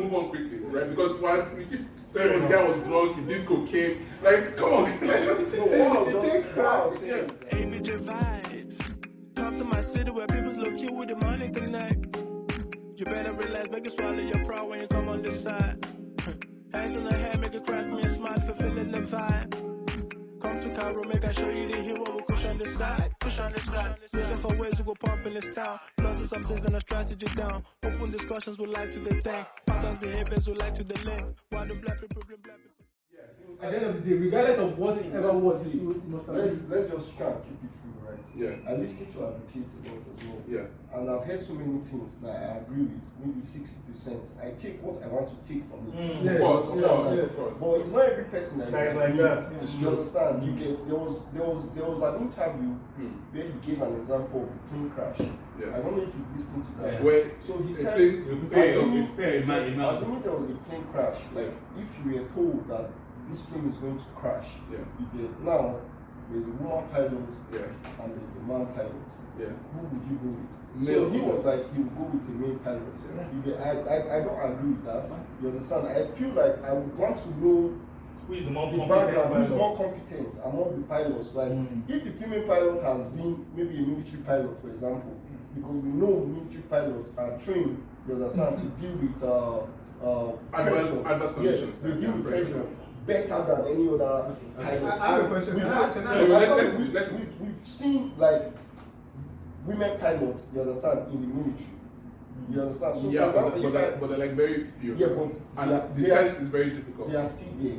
move on quickly, right? Because we keep saying the guy was drunk, he did cocaine. Like, come on. Hey, with your vibes. Come to my city where people's low key with the money connect. You better relax, make you swallow your pride when you come on this side. Hands in the head, make you crack me a smile, fulfilling the vibe. Come to Cairo, make I show you the hero, we'll push on the side, push on the side. Looking for ways to go pump in the style. Lots some things and a strategy down. Open discussions we like to the thing. Patterns, behaviors we like to the link. Why do black people bring black people? At the end of the day, regardless of whatever was he must have let's just try and keep it true, right? Yeah. I listen to advocates a lot as well. Yeah. And I've heard so many things that I agree with, maybe 60%. I take what I want to take from it. Of course. But it's not every person that Guys is like that. You understand? You get there was an interview where he gave an example of a plane crash. Yeah. I don't know if you listened to that. Where So he said, assuming assuming there was a plane crash, like if you were told that this plane is going to crash, Yeah. you get now there's a woman pilot Yeah. and there's a man pilot. Yeah. Who would you go with? Male So he pilot. was like, he would go with a male pilot. Yeah. You get, I don't agree with that. You understand? I feel like I would want to know Who is the more the competent background, who's pilot? more competent among the pilots. Like, if the female pilot has been maybe a military pilot, for example, because we know military pilots are trained, you understand, to deal with adverse pressure. conditions. Yes, they deal with pressure better than any other pilot. I have a question. We've seen like women pilots, you understand, in the military. You understand? So Yeah, for but example, they're like very few. yeah, but And the they are- test is very difficult. they are still there.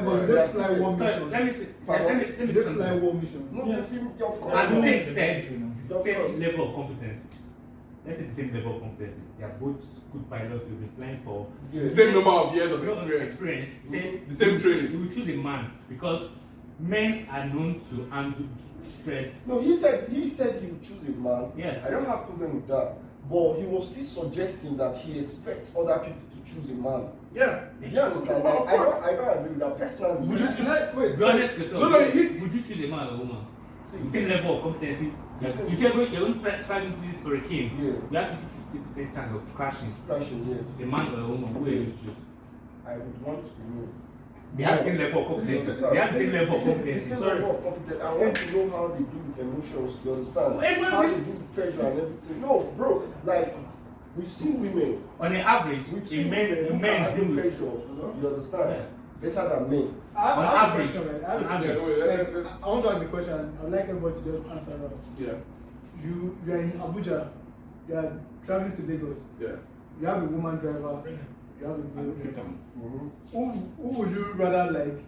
But they fly war Sorry, missions. let me say They fly something. war missions. No, they seem, of course. As no. Nate said, the Of course. same level of competency. Let's say the same level of competency. They are both good pilots. They've been flying for The same number of years of because of experience. experience. The same training. You will choose a man because men are known to handle stress. No, he said he would choose a man. Yeah. I don't have problem with that. But he was still suggesting that he expects other people to choose a man. Yeah. Do you understand? Of Like, course. I don't agree with that personally. Would you wait? Be honest with yourself. No, Would you choose a man or a woman? The same level of competency. Listen. You say you're going to try into this hurricane. Yeah. You have 50% chance of crashing. Crashing, yeah. A man or a woman, who are you to choose? I would want to know. They have the same level of competency. They have the same level of The competency. same Sorry. level of competence. I want to know how they deal with emotions. You understand? Everybody- How they deal with pressure and everything. No, bro. Like we've seen women. On an average, We've a seen men women who can deal handle with pressure. You understand? Better than men. I On have a average. question, right? I have a On question. average. Yeah, wait, I want to ask the question. I'd like everybody to just answer that. Yeah. You are in Abuja. You are traveling to Lagos. Yeah. You have a woman driver. You have a male driver. Mm-hmm. Who would you rather like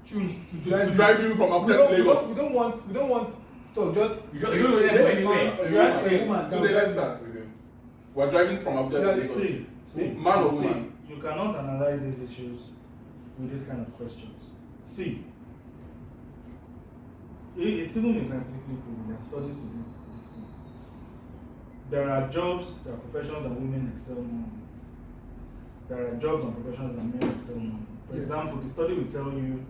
choose to drive? To drive you from Abuja to Lagos. We don't want to just. You don't know that anyway. You ask a woman. Today, let's start with him. We're driving from Abuja to Yeah, Lagos. See, Man or see, woman? you cannot analyze these issues with this kind of questions. See, it's even been scientifically proven. There are studies to these things. There are jobs, there are professions that women excel more in. There are jobs and professions that men excel more in. For example, the study will tell you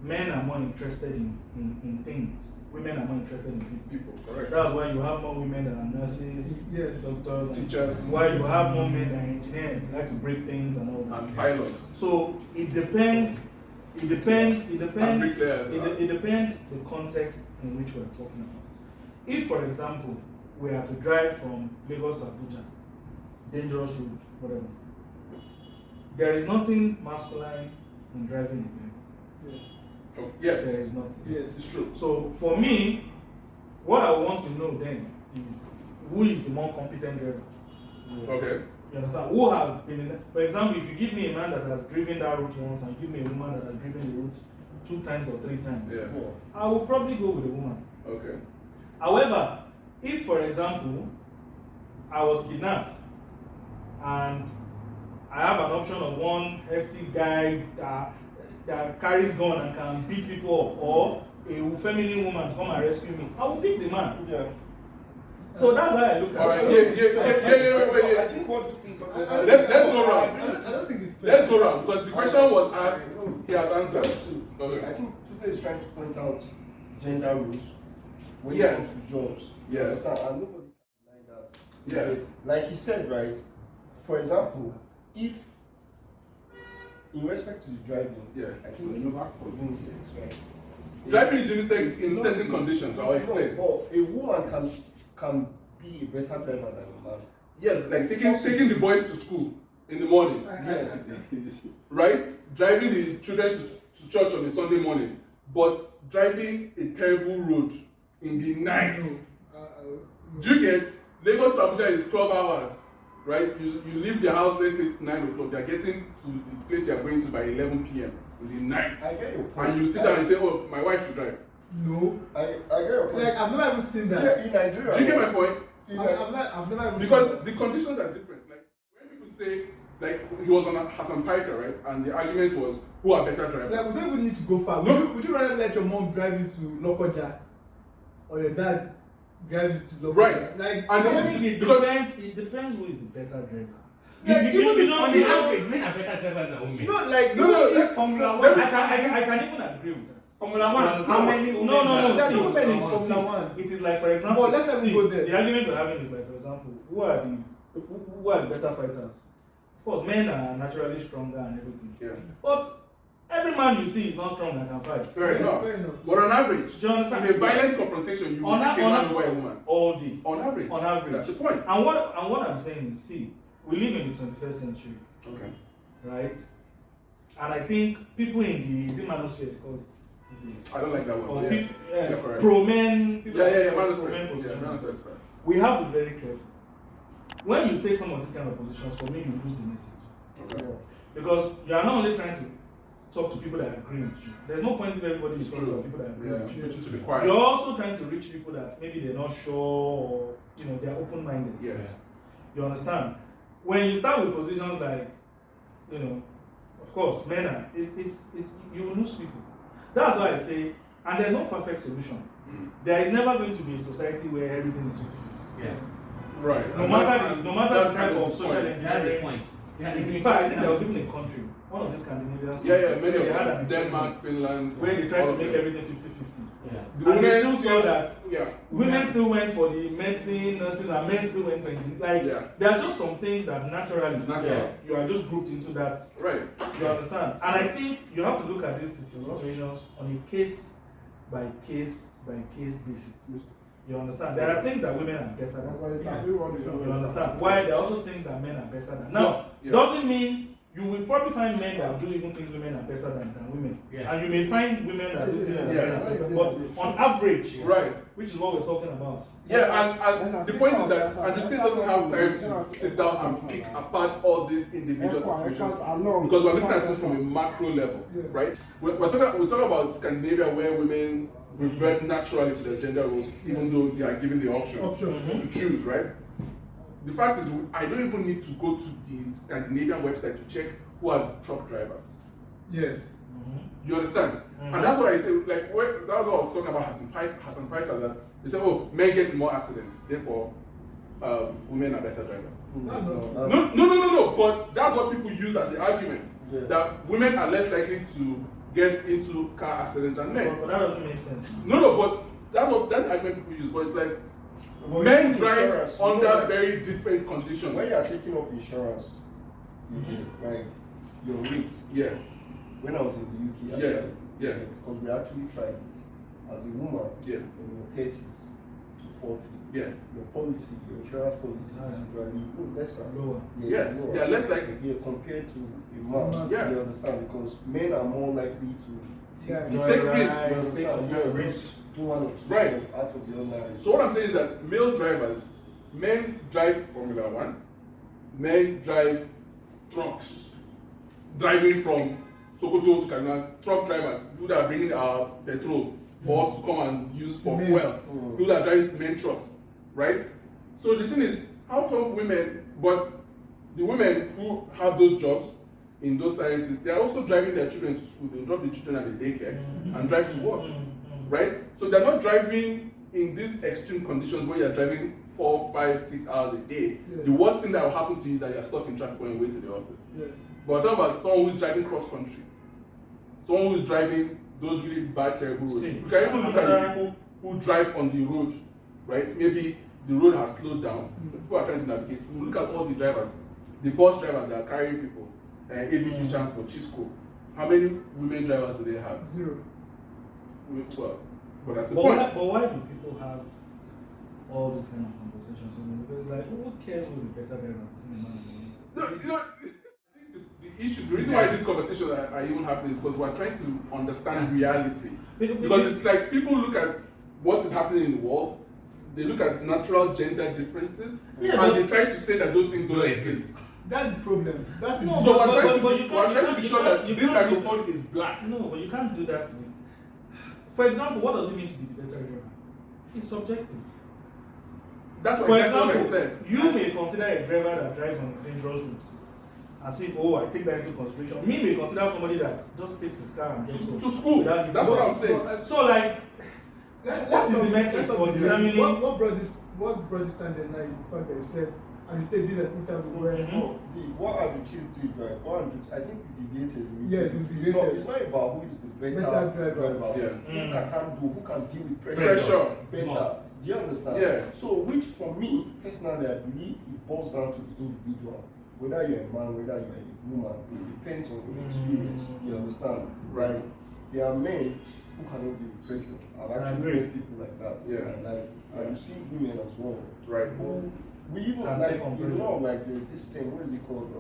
men are more interested in things. Women are more interested in people. Correct. That's why you have more women that are nurses, Yes. doctors, and Teachers. why you have more men that are engineers. They like to break things and all that. And pilots. So it depends. It depends. It depends. And bricklayers. It depends the context in which we are talking about. If, for example, we are to drive from Lagos to Abuja, dangerous route, whatever, there is nothing masculine in driving a vehicle. Oh, There yes. is nothing. Yes, it's true. So for me, what I want to know then is who is the more competent driver. Okay. You understand? Who has been in, for example, if you give me a man that has driven that route once and give me a woman that has driven the route 2 times or 3 times, Yeah. I will probably go with the woman. Okay. However, if for example I was kidnapped and I have an option of one hefty guy that carries gun and can beat people up, or a feminine woman to come and rescue me, I will pick the man. Yeah. So that's how I look at All right. it. Wait. I think what is Let's go round. I don't think it's fair. Let's go round because the question was asked. He has answered. I Okay. think today is trying to point out gender roles when Yes. it comes to jobs. You Yes. understand? And nobody can deny that. Yes. Because, like he said, right? For example, if, in respect to the driving, Yeah. I think it's unisex, right? Driving is unisex in certain conditions, I'll explain. But a woman can be a better driver than a man. Yes, like taking the boys to school in the morning, right? Driving the children to church on a Sunday morning, but driving a terrible road in the night. Do you get? Lagos to Abuja is 12 hours, right? You leave the house, let's say it's 9 o'clock, they're getting to the place you're going to by 11 p.m. in the night. I get your point. And you sit down and say, oh, my wife should drive. No. I get your point. Like, I've never even seen that. Yeah, in Nigeria. Do you get my point? I've never even Because seen that. the conditions are different. Like, when people say, like, he was on Hassan Piker, right? And the argument was, who are better drivers? Like, we don't even need to go far. No. Would you rather let your mom drive you to Lokoja or your dad drive you to Lokoja? Right. Like, And I think it because depends who is the better driver. Like, On the average, men are better drivers than women. no, like, No, Formula Let One, me- I can even agree with that. Formula One, how many women? No. There's see, no women in see, Formula One. It is like, for example, But let's not see, go there. the argument we're having is like, for example, who are the better fighters? Of course, men are naturally stronger and everything. yeah, But every man you see is not strong and can fight. fair Yes, enough. fair enough. But on average, Do you understand? in a violent confrontation, you will pick a man over a woman. all day. On average. On average. That's the point. And what I'm saying is, see, we live in the 21st century, Okay. right? And I think people in the manosphere, they call it these days. I don't like that Or one. Yes. people, Yeah, correct. pro-men, people Yeah, that manosphere. pro-men Yeah, positions. manosphere is fine. We have to be very careful. When you take some of these kind of positions, for me, you lose the message. Okay. Because you are not only trying to talk to people that agree with you. There's no point if everybody is talking to people that agree Yeah, with you. preaching to the choir. You're also trying to reach people that maybe they're not sure or they're open-minded. Yes. You understand? When you start with positions like, of course, men are, you will lose people. That's why I say, and there's no perfect solution. There is never going to be a society where everything is 50-50. Yeah. Right. No And matter that's the type kind of the social point. That's the engineering. point. In fact, I think there was even a country, one of the Scandinavian Yeah, countries, many where they of had them. an Denmark, experiment Finland. where they tried all to of make them. everything 50-50. Yeah. The And they women still saw that yeah. women still went for the medicine, nursing, and men still went for engineering. Like, Yeah. there are just some things that naturally Natural. you are just grouped into that. Right. You understand? And I think you have to look at these situations on a case by case basis. You understand? There are things that women are better than. You understand? Why there are also things that men are better than. Now, Yeah. doesn't mean you will probably find men that do even things women are better than women. Yeah. And you may find women that do things that Yes. men are better. But on average, Right. which is what we're talking about. Yeah, and the point is that Argentina doesn't have time to sit down and pick apart all these individual situations because we're looking at this from a macro level, right? We're talking about Scandinavia where women revert naturally to their gender roles even though they are given the option to choose, right? The fact is, I don't even need to go to the Scandinavian website to check who are the truck drivers. Yes. You understand? And that's why I say, like, that's what I was talking about Hassan Piker, that they say, oh, men get in more accidents, therefore, women are better drivers. No, but that's what people use as the argument, that women are less likely to get into car accidents than men. But that doesn't make sense. No, but that's the argument people use, but it's like, Well, men you drive insurance, you know, under like, very different conditions. when you are taking up insurance, like your rates. Yeah, When I was in the UK, Yeah, actually, yeah. because we actually tried it. As a woman, Yeah. in your 30s to 40, yeah. your policy, your insurance policy is usually lesser. Lower. Yes, lower. they are less likely. Yeah, compared to a man. Yeah. You understand? Because men are more likely to Yeah. take Take risks. risks. You understand? Take some Yeah, risks. do one or two Right. stuff out of the ordinary. So what I'm saying is that male drivers, men drive Formula One, men drive trucks, driving from Sokoto to Kaduna, truck drivers, people that are bringing our petrol for us to come and use for Cement. fuel, people that are driving cement trucks, right? So the thing is, how come women, but the women who have those jobs in those sciences, they are also driving their children to school, they drop the children at the daycare and drive to work, right? So they're not driving in these extreme conditions where you're driving 4, 5, 6 hours a day. Yeah. The worst thing that will happen to you is that you're stuck in traffic on your way to the office. Yes. But I'm talking about someone who's driving cross country, someone who's driving those really bad, terrible roads. See, You can even look at the people who drive on the road, right? Maybe the road has slowed down, people are trying to navigate. You look at all the drivers, the bus drivers that are carrying people, ABC Transport, Chisco, how many women drivers do they have? 0. Well, but that's the But point. why do people have all these kind of conversations? Because like, who cares who's a better driver between a man and a woman? No, you know, I think the issue, the reason why these conversations are even happening is because we're trying to understand reality. Because it's like people look at what is happening in the world, they look at natural gender differences, and they try to say that those things don't exist. That's the problem. That is No, So but we're trying you to be sure that you this can't- microphone is black. No, but you can't do that. For example, what does it mean to be the better driver? It's subjective. That's For what exactly example, what I said. you may consider a driver that drives on dangerous routes as if, oh, I take that into consideration. Me may consider somebody that just takes his car and gets home. To school. Without That's what I'm saying. So, like, what is the metrics for determining? What brought this standard now is the fact that he said, and they did an interview where What Andrew did, right? I think we debated. Yeah, we debated. It's not about who is the better Better driver. Who Yeah. can handle, who can deal with Pressure. better. No. Do you understand? Yeah. So, which for me, personally, I believe it boils down to the individual. Whether you're a man, whether you're a woman, it depends on your experience. You understand? Right. There are men who cannot deal with pressure. I've actually agree. met people like that Yeah. in my life. And you see women as well. Right. We even Can like, take on you pressure. know, like there's this thing, what is it called?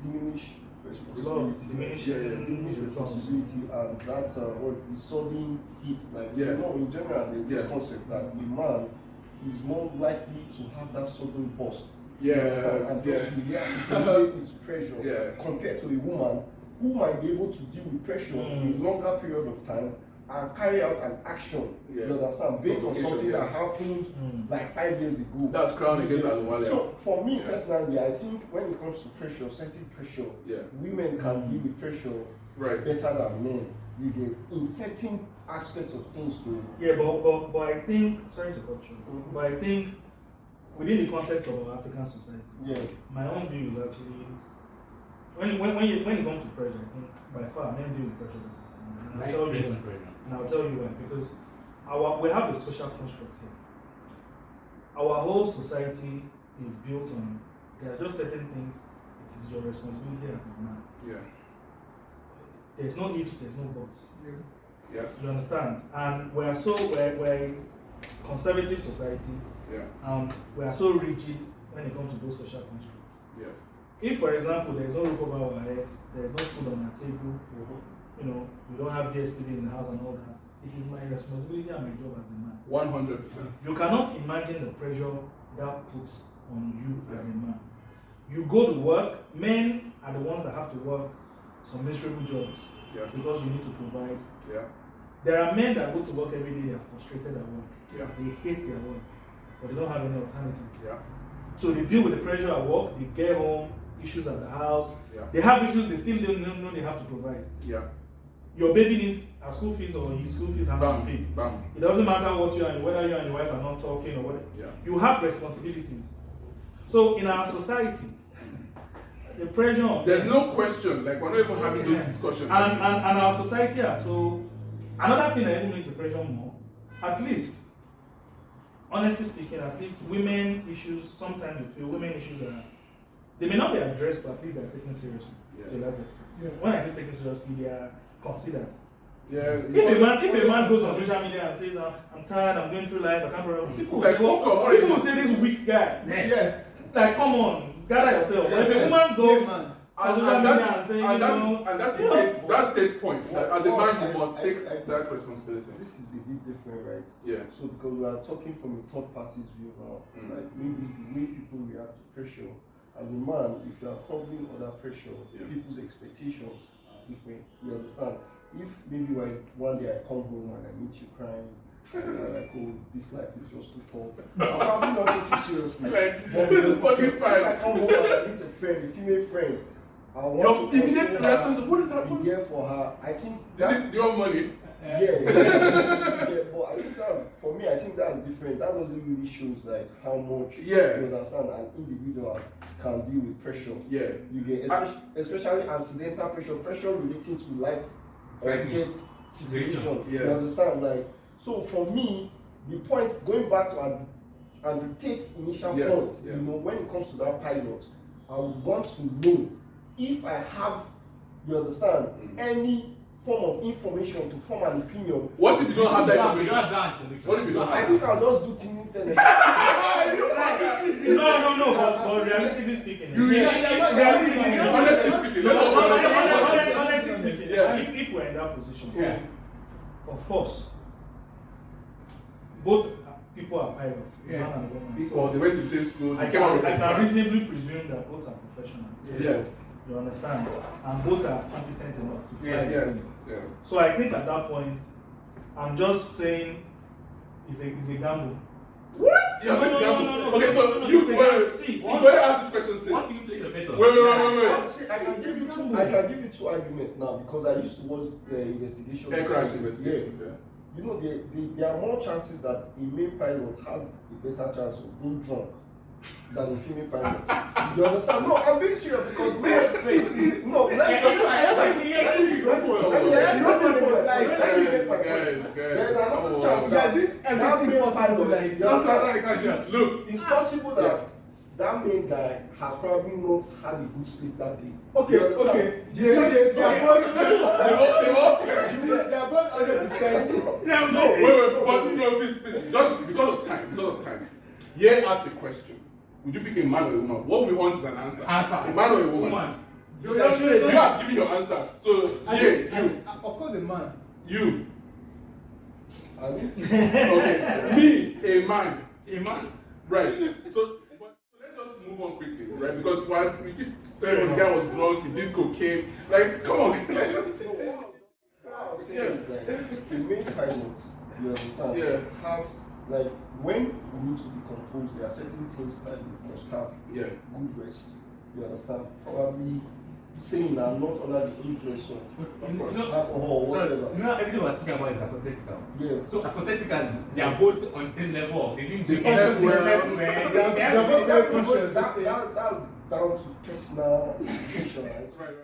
Diminished responsibility. Diminished responsibility, and that what the sudden hit, like Yeah. you know, in general, there's this Yeah. concept that the man is more likely to have that sudden burst. Yeah, and just react immediately to pressure Yeah. compared to a woman who might be able to deal with pressure for a longer period of time and carry out an action. Yeah. You understand? Based on something Yeah. that happened like 5 years ago. That's crown against Aluwale. So for me Yeah. personally, I think when it comes to pressure, certain pressure, Yeah. women can deal with pressure Right. better than men. You get in certain aspects of things too. Yeah, but I think, sorry to cut you, Mhm. but I think within the context of our African society, Yeah. my own view is actually when it comes to pressure, I think by far men deal with pressure better. And I'll tell you why. Because we have a social construct here. Our whole society is built on there are just certain things. It is your responsibility as a man. Yeah. There's no ifs, there's no buts. Yes. You understand? And we're a conservative society. Yeah. We are so rigid when it comes to those social constructs. Yeah. If, for example, there's no roof over our head, there's no food on our table, you know, we don't have DSTV in the house and all that, it is my responsibility and my job as a man. 100%. You cannot imagine the pressure that puts on you as a man. You go to work, men are the ones that have to work some miserable jobs Yeah. because you need to provide. Yeah. There are men that go to work every day, they are frustrated at work. Yeah. They hate their work, but they don't have any alternative. Yeah. So they deal with the pressure at work, they get home, issues at the house, Yeah. they have issues they still don't know they have to provide. Yeah. Your baby needs a school fees or his school fees has to be paid. Bam. It doesn't matter what you and whether you and your wife are not talking or what. Yeah. You have responsibilities. So in our society, the pressure on There's them, no question. Like we're not even having this discussion. and our society are so. Another thing that even makes the pressure more, at least, honestly speaking, at least women issues. Sometimes you feel women issues are. They may not be addressed, but at least they're taken seriously Yeah. to a large extent. Yeah. When I say taken seriously, they are considered. Yeah. If a man goes on social media and says, I'm tired, I'm going through life, I can't remember, people will Like, say, well, fuck off, people will say this weak guy. Yes. Like, come on, gather yourself. But if a Yes. woman goes Yeah, man. on social media and says, you know, that states point. That as a man, you must take I that responsibility. This is a bit different, right? Yeah. So because we are talking from a third party's view now, like maybe the way people react to pressure. As a man, if you are covering other pressure, Yeah. people's expectations are different. You understand? If maybe one day I come home and I meet you crying, and you're like, oh, this life is just too tough, I'll probably not take you seriously. Like, But this is fucking if fine. I come home and I meet a friend, a female friend, I Your want to immediate console reaction her, to what is be happening? there for her. I think that Do you want money? yeah, but I think that's for me. I think that's different. That doesn't really shows like how much Yeah. you understand an individual can deal with pressure. Yeah. You get especially accidental pressure relating to life or Frightening. death situation. Yeah. You understand? Like so for me, the point going back to Andrew Tate's initial Yeah, point, yeah. you know, when it comes to that pilot, I would want to know if I have, you understand, any form of information to form an opinion. What if you don't have that You information? don't have that information. What if you don't I have think I'll just do things internet. But realistically speaking, Honestly speaking, let's talk about it. honestly speaking, Yeah. if we're in that position, Yeah. of course, both people are pilots, Yes. man and woman. Or they went to the same school, I they came out with can experts. reasonably presume that both are professional. Yes. You understand? And both are competent enough to fly Yes, the Yes. plane. Yes. So I think at that point, I'm just saying it's a gamble. You're going to gamble. No. Okay, so you See, when I ask this question, sis. What do you play the bet on? Wait. See, I can give you two arguments now because I used to watch the investigation. Air crash investigations, Yeah. yeah. You know, there are more chances that a male pilot has a better chance of being drunk than a female pilot. You understand? No, I'm being serious because male. No, let me just. There's another chance that that male pilot. Look, It's possible that that male guy has probably not had a good sleep that day. Okay. You understand? they all said. They are both 100%. Wait, but no, please, just because of time. Yeah, ask the question. Would you pick a man or a woman? What we want is an answer. A man or a woman? You have given your answer. So, you. Of course, a man. You. I mean, Okay. Me, a man. A man. Right. So let's just move on quickly, right? Because while we keep saying the guy was drunk, he did cocaine. Like, come on. what I'm saying is that the main pilot, you understand, Yeah. has like when you need to be composed, there are certain things that you must have. Yeah. Good rest. You understand? Probably saying I'm not under the influence of course. alcohol or So, whatever. you know, everything we're speaking about is hypothetical. Yeah. So hypothetically, they are both on the same level. They didn't just slept well. They're both very conscious. That's down to personal situation, right? Right.